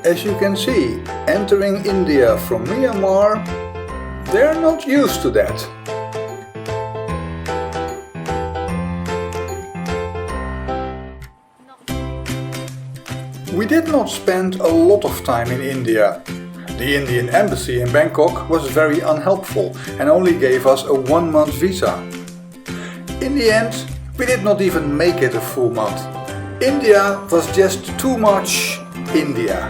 As you can see, entering India from Myanmar, they're not used to that. We did not spend a lot of time in India. The Indian embassy in Bangkok was very unhelpful and only gave us a 1-month visa. In the end, we did not even make it a full month. India was just too much India.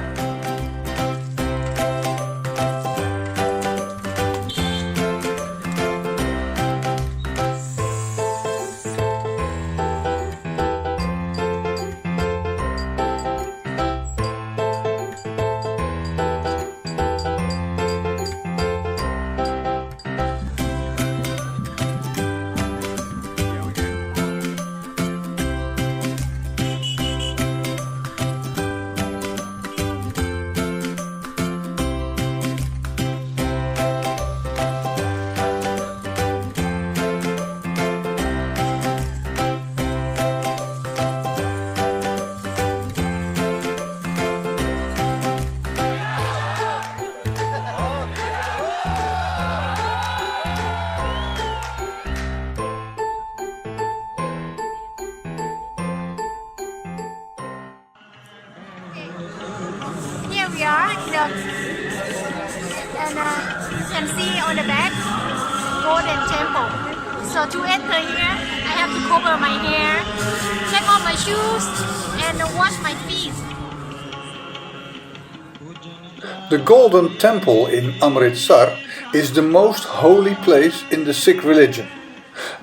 Here we are, and you can see on the back, Golden Temple. So to enter here, I have to cover my hair, take off my shoes, and wash my feet. The Golden Temple in Amritsar is the most holy place in the Sikh religion.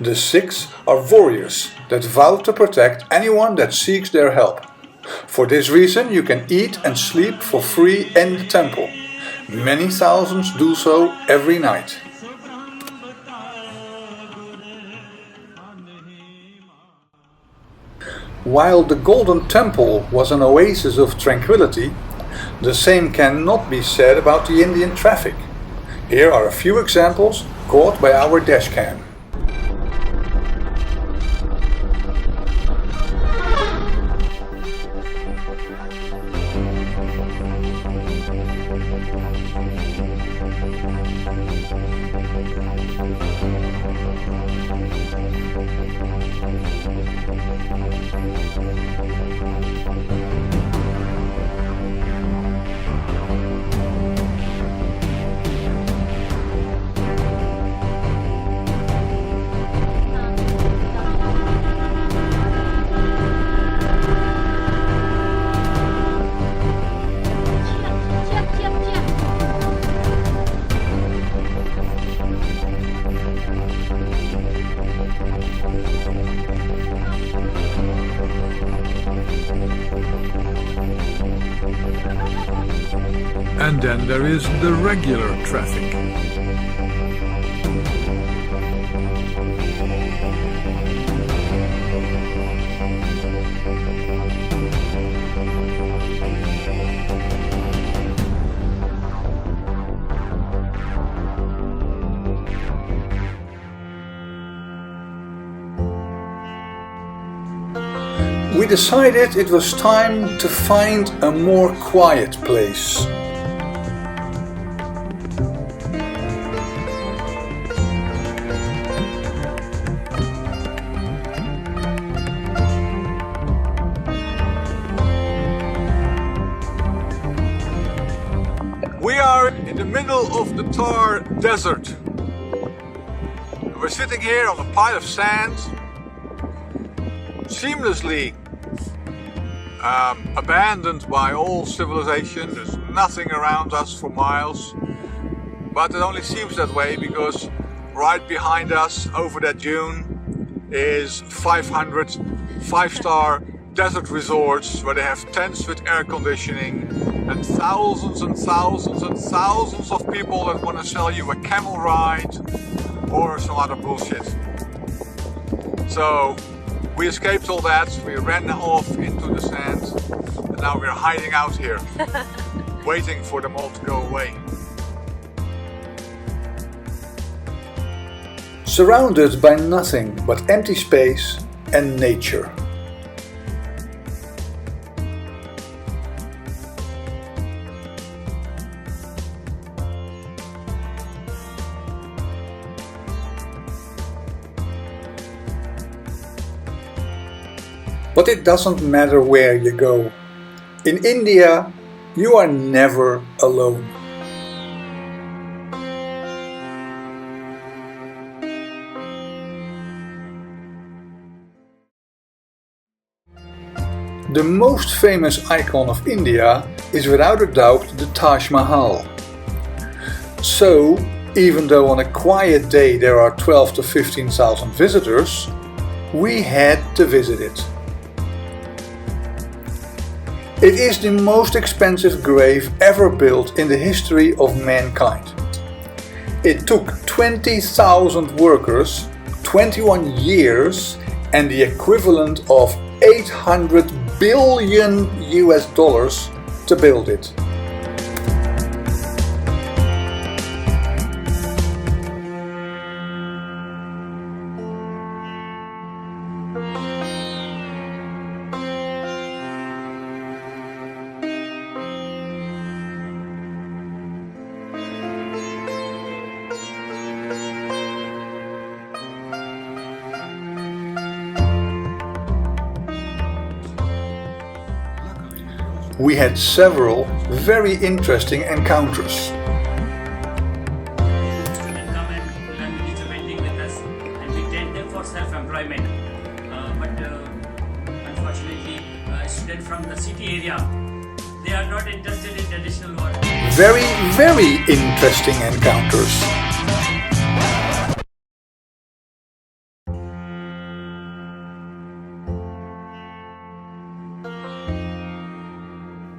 The Sikhs are warriors that vow to protect anyone that seeks their help. For this reason, you can eat and sleep for free in the temple. Many thousands do so every night. While the Golden Temple was an oasis of tranquility, the same cannot be said about the Indian traffic. Here are a few examples caught by our dashcam. And then there is the regular traffic. We decided it was time to find a more quiet place. We are in the middle of the Thar Desert. We're sitting here on a pile of sand, seamlessly abandoned by all civilization. There's nothing around us for miles, but it only seems that way because right behind us over that dune is 500 5-star desert resorts where they have tents with air conditioning and thousands and thousands and thousands of people that want to sell you a camel ride or some other bullshit. So we escaped all that, we ran off into the sand, and now we're hiding out here, waiting for them all to go away. Surrounded by nothing but empty space and nature. But it doesn't matter where you go. In India, you are never alone. The most famous icon of India is without a doubt the Taj Mahal. So, even though on a quiet day there are 12 to 15,000 visitors, we had to visit it. It is the most expensive grave ever built in the history of mankind. It took 20,000 workers, 21 years, and the equivalent of 800 billion US dollars to build it. We had several very interesting encounters. Students come and learn digital painting with us, and we train them for self-employment. But unfortunately, students from the city area, they are not interested in traditional work. Very, very interesting encounters.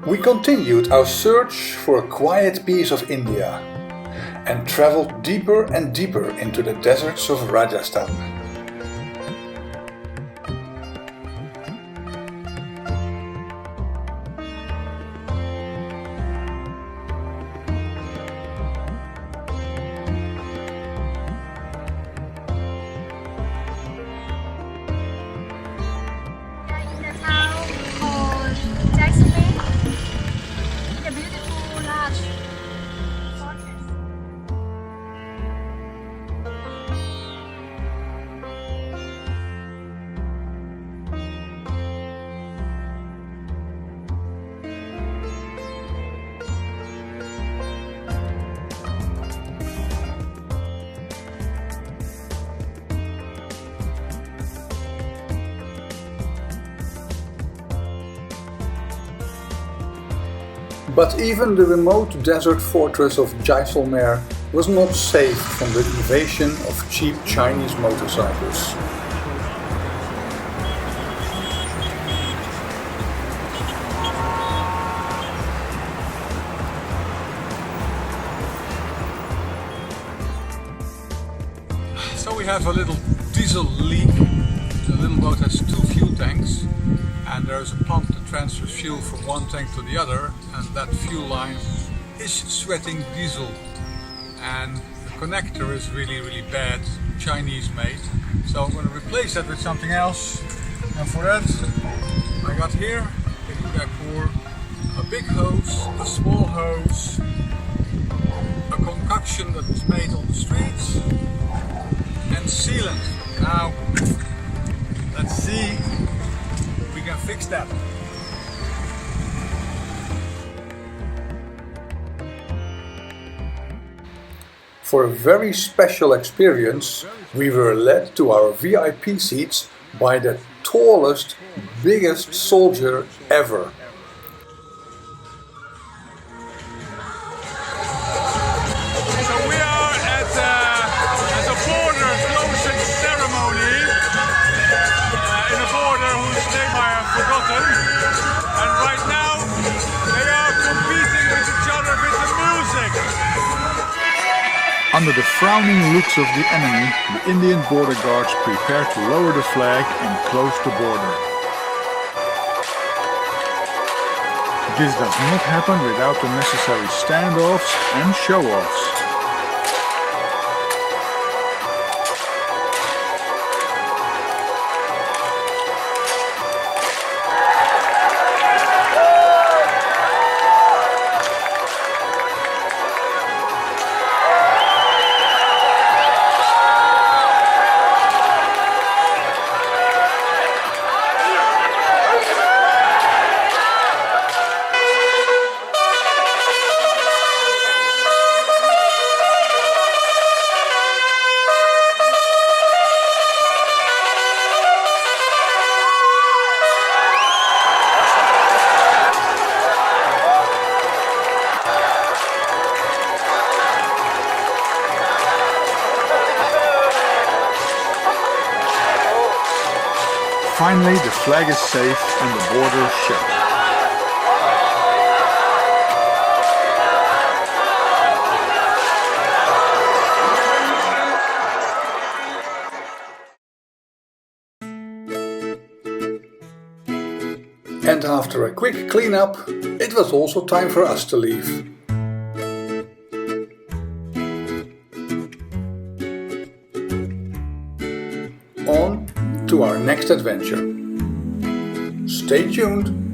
We continued our search for a quiet piece of India and traveled deeper and deeper into the deserts of Rajasthan. In the town called Jackson, the beautiful large fortress. But even the remote desert fortress of Jaisalmer was not safe from the invasion of cheap Chinese motorcycles. So we have a little diesel leak. The little boat has two fuel tanks, and there's a pump that transfers fuel from one tank to the other, and that fuel line is sweating diesel, and the connector is really bad, Chinese made. So I'm going to replace that with something else, and for that I got here in Udaipur a big hose, a small hose, a concoction that was made on the streets, and sealant. Now let's see if we can fix that. For a very special experience, we were led to our VIP seats by the tallest, biggest soldier ever. So we are at the border closing ceremony in a border whose name I have forgotten. And right now they are competing with each other with the music. Under the frowning looks of the enemy, the Indian border guards prepare to lower the flag and close the border. This does not happen without the necessary standoffs and show-offs. Finally, the flag is safe and the border shut. And after a quick cleanup, it was also time for us to leave. On to our next adventure. Stay tuned.